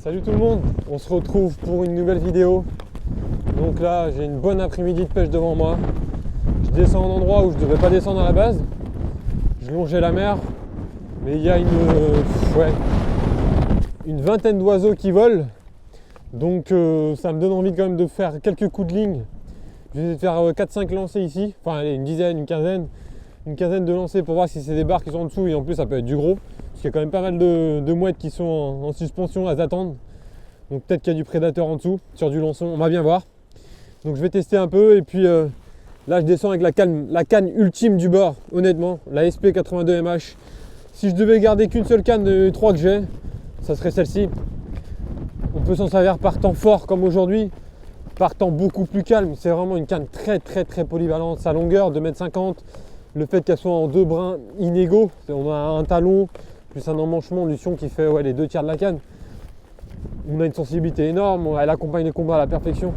Salut tout le monde, on se retrouve pour une nouvelle vidéo. Donc là j'ai une bonne après-midi de pêche devant moi. Je descends à un endroit où je ne devais pas descendre à la base. Je longeais la mer, mais il y a une vingtaine d'oiseaux qui volent. Donc ça me donne envie quand même de faire quelques coups de ligne. Je vais essayer de faire 4-5 lancers ici, enfin allez, une dizaine, une quinzaine de lancers pour voir si c'est des barres qui sont en dessous, et en plus ça peut être du gros. Parce qu'il y a quand même pas mal de mouettes qui sont en suspension à s'attendre. Donc peut-être qu'il y a du prédateur en dessous, sur du lançon, on va bien voir. Donc je vais tester un peu et puis là je descends avec la canne ultime du bord, honnêtement, la SP82MH. Si je devais garder qu'une seule canne de 3 que j'ai, ça serait celle-ci. On peut s'en servir par temps fort comme aujourd'hui, par temps beaucoup plus calme. C'est vraiment une canne très polyvalente. Sa longueur, 2,50 m, le fait qu'elle soit en deux brins inégaux, on a un talon, plus un emmanchement du sion qui fait les 2/3 de la canne. On a une sensibilité énorme, elle accompagne les combats à la perfection.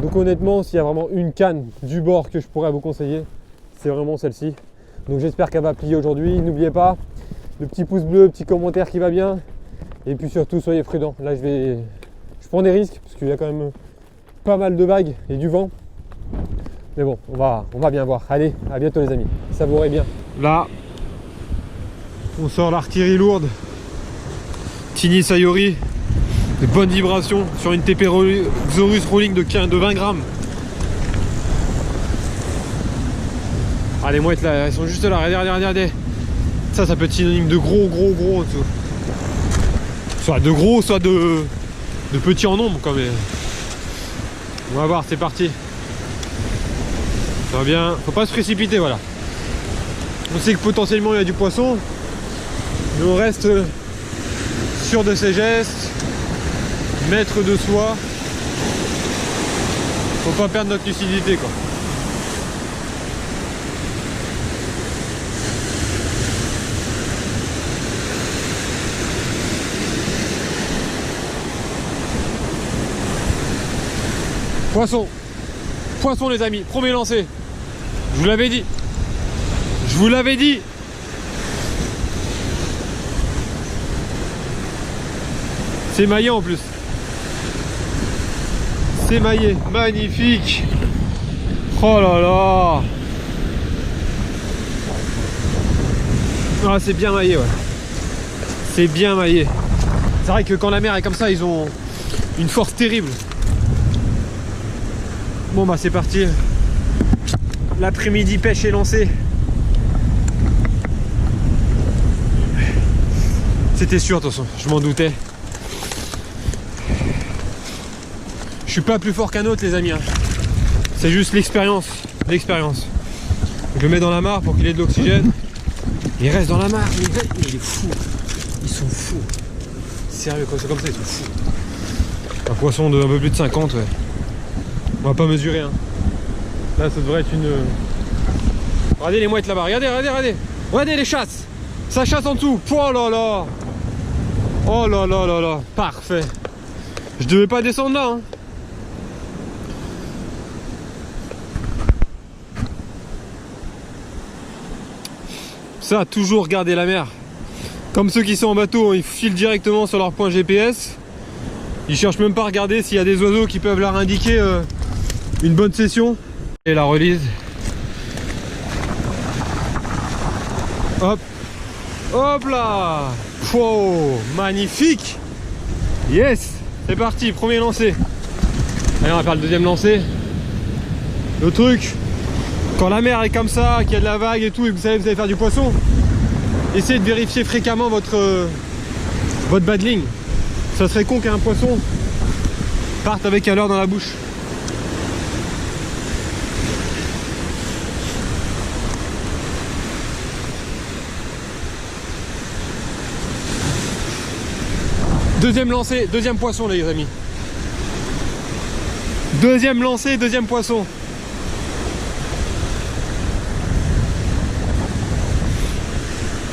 Donc honnêtement, s'il y a vraiment une canne du bord que je pourrais vous conseiller, c'est vraiment celle-ci. Donc j'espère qu'elle va plier aujourd'hui. N'oubliez pas, le petit pouce bleu, le petit commentaire qui va bien. Et puis surtout, soyez prudents. Là, je prends des risques, parce qu'il y a quand même pas mal de vagues et du vent. Mais bon, on va bien voir. Allez, à bientôt les amis. Savourez bien. Là, on sort l'artillerie lourde. Tini Sayori. De bonnes vibrations sur une TP Xorus Rolling de 20 grammes. Ah, les mouettes là, elles sont juste là. Regardez. Ça peut être synonyme de gros en dessous. Soit de gros, soit de petits en nombre quand même. On va voir, c'est parti. Ça va bien, faut pas se précipiter, voilà. On sait que potentiellement il y a du poisson, mais on reste sûr de ses gestes, maître de soi. Faut pas perdre notre lucidité quoi. Poisson les amis, premier lancer. Je vous l'avais dit. C'est maillé en plus. C'est maillé, magnifique. Oh là là. Ah, c'est bien maillé, ouais. C'est bien maillé. C'est vrai que quand la mer est comme ça, ils ont une force terrible. Bon bah c'est parti. L'après-midi pêche est lancée. C'était sûr de toute façon, je m'en doutais. Je suis pas plus fort qu'un autre les amis, hein. C'est juste l'expérience. Je le mets dans la mare pour qu'il ait de l'oxygène. Il reste dans la mare, il est fou. Ils sont fous. Sérieux, quand c'est comme ça, ils sont fous. Un poisson de un peu plus de 50, ouais. On va pas mesurer, hein. Là ça devrait être une... Regardez les mouettes là-bas, regardez les chasses. Ça chasse en dessous. Oh là là. Parfait. Je devais pas descendre là, hein. Ça, toujours garder la mer. Comme ceux qui sont en bateau, ils filent directement sur leur point GPS. Ils cherchent même pas à regarder s'il y a des oiseaux qui peuvent leur indiquer une bonne session. Et la release. Hop là. Wow, magnifique. Yes. C'est parti, premier lancer. Allez, on va faire le deuxième lancer. Le truc, quand la mer est comme ça, qu'il y a de la vague et tout, et que vous savez que vous allez faire du poisson, essayez de vérifier fréquemment votre battling. Ça serait con qu'un poisson parte avec un leurre dans la bouche. Deuxième lancé, deuxième poisson les amis. Deuxième lancé, deuxième poisson.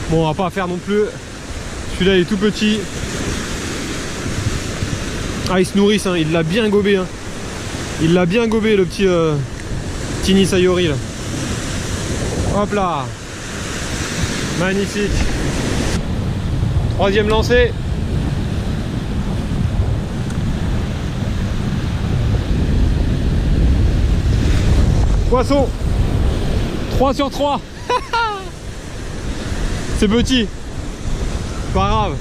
Bon, on va pas faire non plus. Celui-là il est tout petit. Ah, ils se nourrissent, hein. Il l'a bien gobé, hein. Il l'a bien gobé le petit Tini Sayori là. Hop là. Magnifique. Troisième lancé. Poisson. 3 sur 3. C'est petit. Pas grave.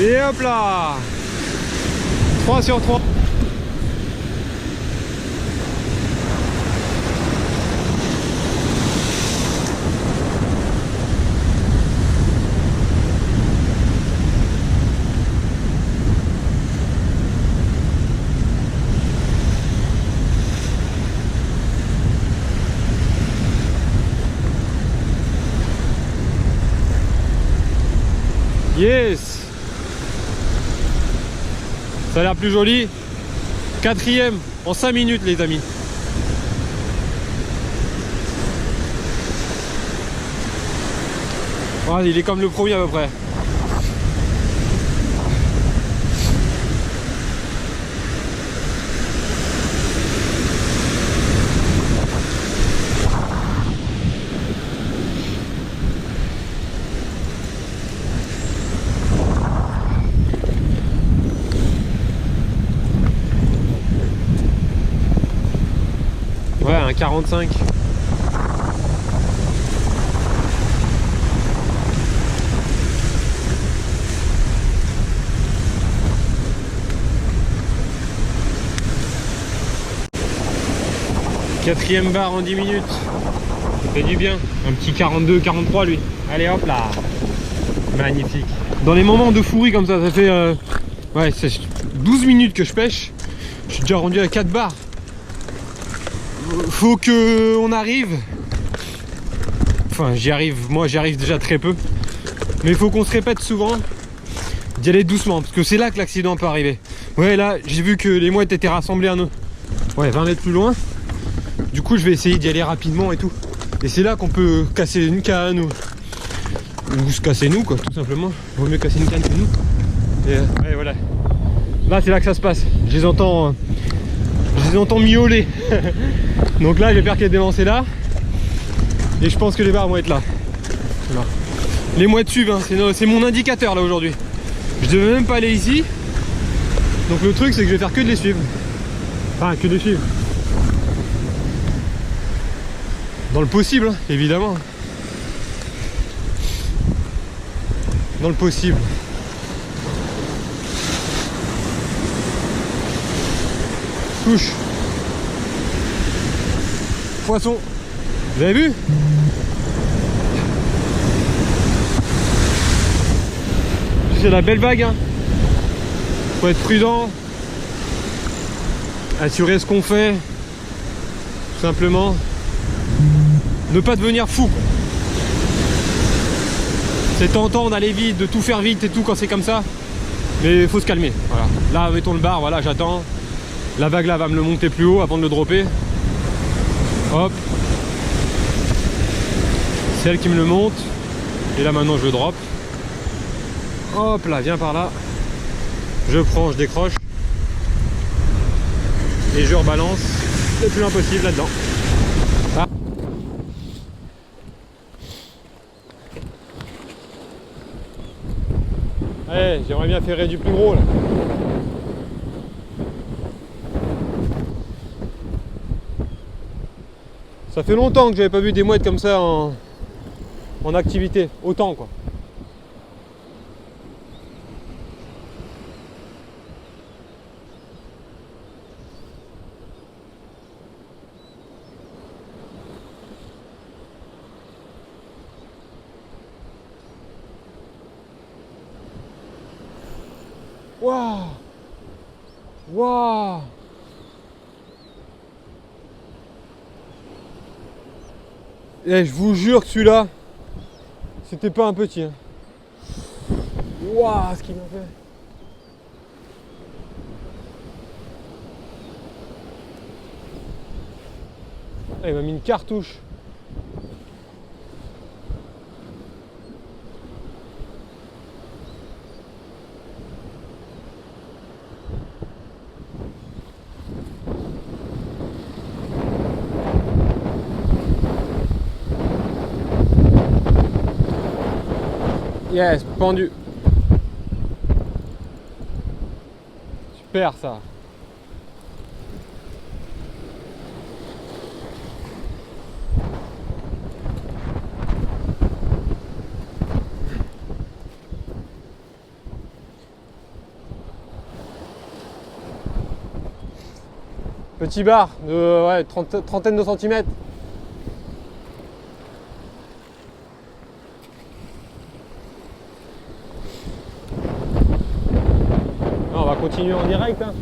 Et hop là, 3 sur 3. Yes. Ça a l'air plus joli. 4e en 5 minutes les amis. Ouais, il est comme le premier à peu près. Ouais, un 45. Quatrième barre en 10 minutes. Ça fait du bien. Un petit 42, 43 lui. Allez hop là. Magnifique. Dans les moments de fourrie comme ça fait ouais, 12 minutes que je pêche. Je suis déjà rendu à 4 barres. Faut que on arrive. Enfin j'y arrive, moi j'y arrive déjà très peu. Mais il faut qu'on se répète souvent d'y aller doucement. Parce que c'est là que l'accident peut arriver. Ouais là j'ai vu que les mouettes étaient rassemblées à 20 mètres plus loin. Du coup je vais essayer d'y aller rapidement et tout. Et c'est là qu'on peut casser une canne ou se casser nous quoi, tout simplement. Vaut mieux casser une canne que nous. Et ouais voilà. Là c'est là que ça se passe. Je les entends miauler. Donc là j'espère qu'elle est délancée là. Et je pense que les barres vont être là. Voilà. Les mouettes suivent, hein. C'est mon indicateur là aujourd'hui. Je devais même pas aller ici. Donc le truc c'est que je vais faire que de les suivre. Enfin que de les suivre. Dans le possible, hein, évidemment. Dans le possible. Touche. Poisson. Vous avez vu? C'est la belle vague, hein. Faut être prudent. Assurer ce qu'on fait. Tout simplement. Ne pas devenir fou, quoi. C'est tentant d'aller vite, de tout faire vite et tout quand c'est comme ça. Mais il faut se calmer. Voilà. Là, mettons le bar, voilà, j'attends. La vague là va me le monter plus haut avant de le dropper. Hop. C'est elle qui me le monte. Et là maintenant je le drop. Hop là, viens par là. Je prends, je décroche. Et je rebalance le plus loin possible là-dedans. Ah. Allez, j'aimerais bien ferrer du plus gros là. Ça fait longtemps que j'avais pas vu des mouettes comme ça en activité, autant quoi. Waouh! Waouh! Et je vous jure que celui-là, c'était pas un petit. Hein. Waouh, ce qu'il m'a fait! Ah, il m'a mis une cartouche. Yes, pendu. Super ça. Petit bar de ouais, trentaine de centimètres. On va continuer en direct. Hein.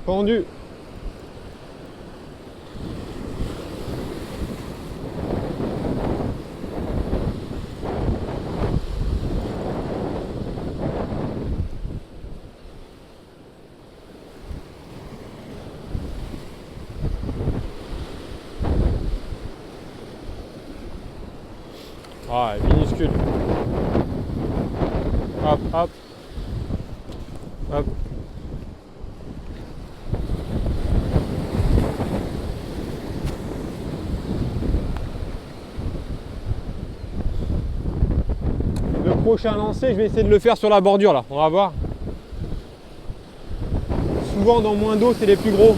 Pendu. Ah, minuscule. Hop, hop. Hop. Le prochain lancer, je vais essayer de le faire sur la bordure là. On va voir. Souvent dans moins d'eau, c'est les plus gros.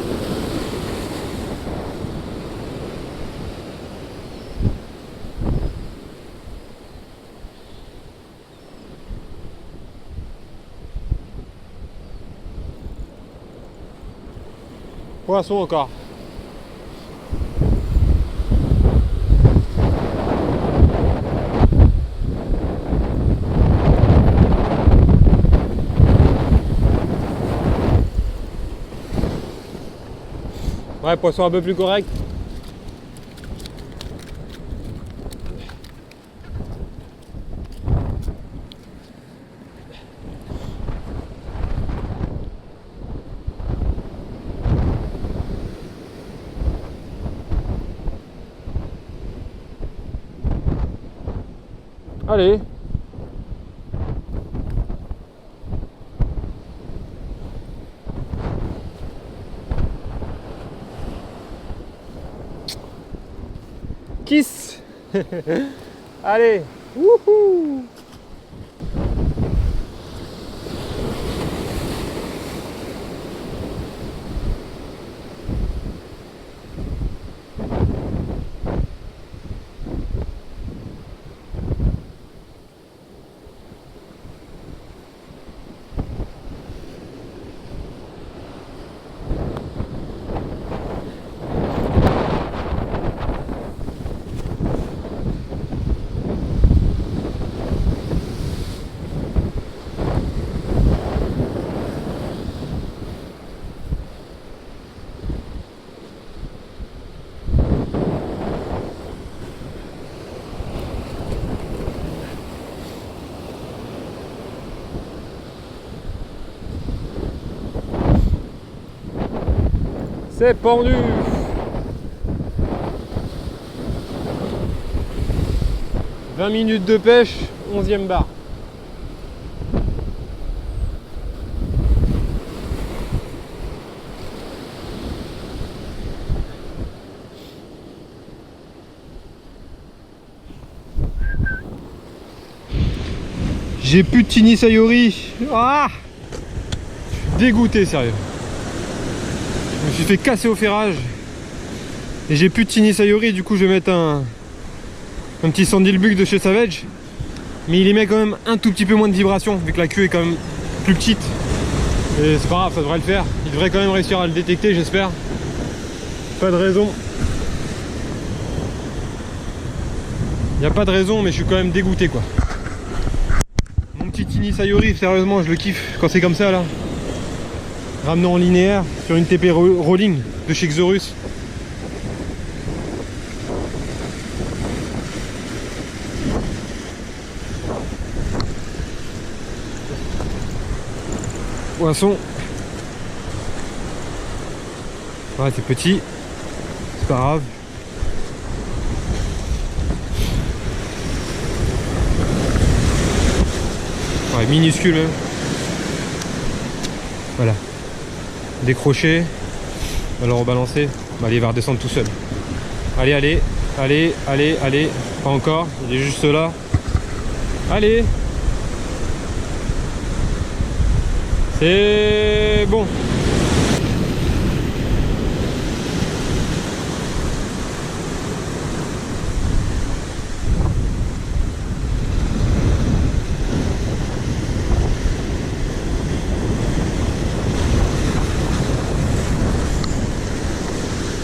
Poisson encore. Ouais, poisson un peu plus correct. Allez. Kiss. Allez. Wouhou. C'est pendu. « 20 minutes de pêche, 11e bar. J'ai plus de Tini Sayori. Ah, je suis dégoûté, sérieux. Je me suis fait casser au ferrage. Et j'ai plus de Tini Sayori, du coup je vais mettre un petit Sandilbug de chez Savage. Mais il émet quand même un tout petit peu moins de vibration, vu que la queue est quand même plus petite. Et c'est pas grave, ça devrait le faire. Il devrait quand même réussir à le détecter, j'espère. Pas de raison. Il n'y a pas de raison, mais je suis quand même dégoûté, quoi. Mon petit Tini Sayori, sérieusement, je le kiffe quand c'est comme ça, là. Ramenant en linéaire sur une TP Rolling de chez Xorus. Poisson. Ouais, c'est petit. C'est pas grave. Ouais, minuscule même. Voilà. Décroché. On va le rebalancer. Allez, il va redescendre tout seul. Allez, allez, allez, allez, allez. Pas encore, il est juste là. Allez. C'est bon.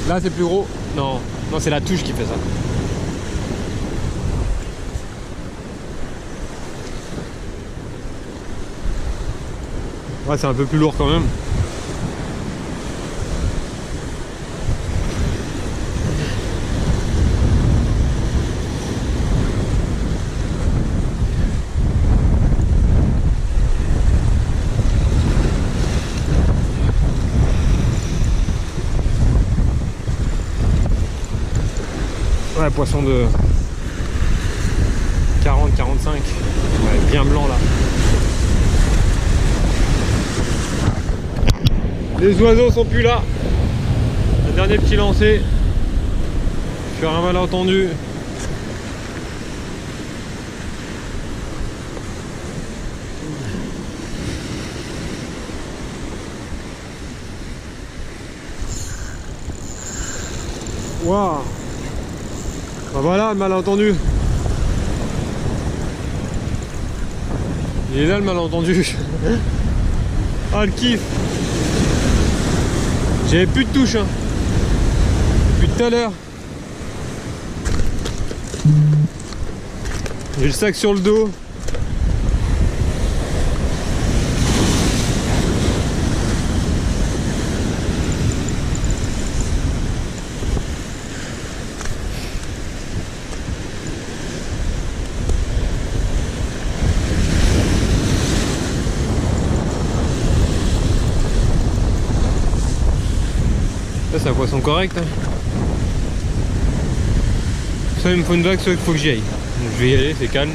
Là c'est plus gros. Non, non, c'est la touche qui fait ça. Ouais, c'est un peu plus lourd quand même. Ouais, poisson de 40-45. Ouais, bien blanc là. Les oiseaux sont plus là. Le dernier petit lancé sur un malentendu. Waouh. Bah voilà le malentendu. Il est là le malentendu. Ah le kiff. J'avais plus de touche hein. Depuis tout à l'heure. J'ai le sac sur le dos. Ça c'est un poisson correct hein. Soit il me faut une vague, soit il faut que j'y aille. Donc je vais y aller, c'est calme.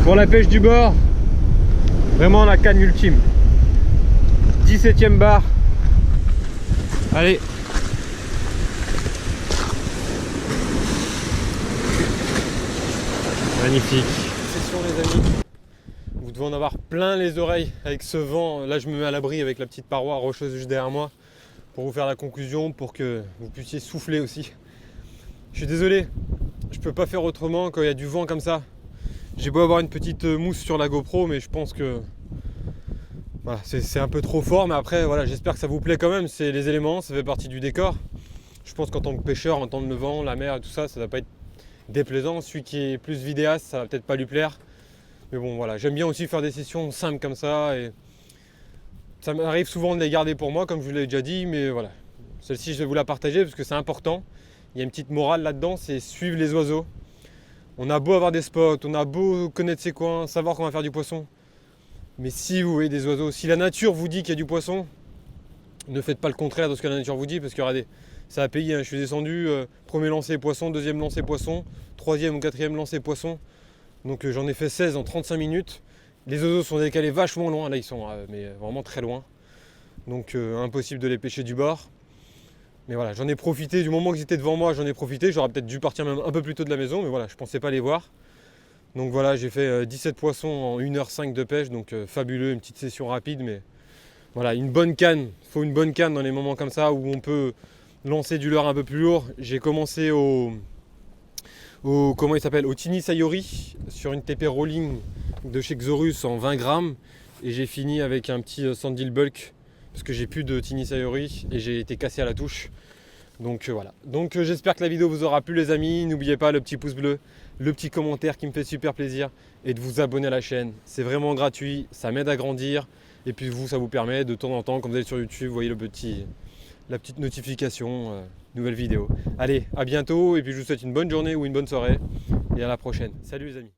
Pour la pêche du bord, vraiment la canne ultime. 17e barre. Allez. Magnifique. Session les amis. Vous devez en avoir plein les oreilles avec ce vent. Là je me mets à l'abri avec la petite paroi rocheuse juste derrière moi pour vous faire la conclusion, pour que vous puissiez souffler aussi. Je suis désolé, je peux pas faire autrement quand il y a du vent comme ça. J'ai beau avoir une petite mousse sur la GoPro, mais je pense que voilà, c'est un peu trop fort. Mais après, voilà, j'espère que ça vous plaît quand même. C'est les éléments, ça fait partie du décor. Je pense qu'en tant que pêcheur, entendre le vent, la mer et tout ça, ça va pas être déplaisant. Celui qui est plus vidéaste, ça va peut-être pas lui plaire. Mais bon, voilà, j'aime bien aussi faire des sessions simples comme ça. Et ça m'arrive souvent de les garder pour moi, comme je vous l'ai déjà dit. Mais voilà, celle-ci, je vais vous la partager parce que c'est important. Il y a une petite morale là-dedans, c'est suivre les oiseaux. On a beau avoir des spots, on a beau connaître ses coins, savoir qu'on va faire du poisson. Mais si vous voyez des oiseaux, si la nature vous dit qu'il y a du poisson, ne faites pas le contraire de ce que la nature vous dit, parce que regardez, ça a payé, hein. Je suis descendu, premier lancer poisson, deuxième lancer poisson, troisième ou quatrième lancer poisson. Donc j'en ai fait 16 en 35 minutes. Les oiseaux sont décalés vachement loin, là ils sont mais vraiment très loin. Donc impossible de les pêcher du bord. Mais voilà, j'en ai profité, du moment qu'ils étaient devant moi, j'en ai profité. J'aurais peut-être dû partir même un peu plus tôt de la maison, mais voilà, je pensais pas les voir. Donc voilà, j'ai fait 17 poissons en 1h05 de pêche, donc fabuleux, une petite session rapide, mais voilà, une bonne canne. Il faut une bonne canne dans les moments comme ça où on peut lancer du leurre un peu plus lourd. J'ai commencé comment il s'appelle, au Tini Sayori sur une TP Rolling de chez Xorus en 20 grammes, et j'ai fini avec un petit Sandil Bulk parce que j'ai plus de Tini Sayori et j'ai été cassé à la touche. Donc voilà. Donc j'espère que la vidéo vous aura plu les amis. N'oubliez pas le petit pouce bleu, le petit commentaire qui me fait super plaisir et de vous abonner à la chaîne. C'est vraiment gratuit, ça m'aide à grandir et puis vous, ça vous permet de temps en temps, quand vous allez sur YouTube, vous voyez la petite notification, nouvelle vidéo. Allez, à bientôt et puis je vous souhaite une bonne journée ou une bonne soirée et à la prochaine. Salut les amis.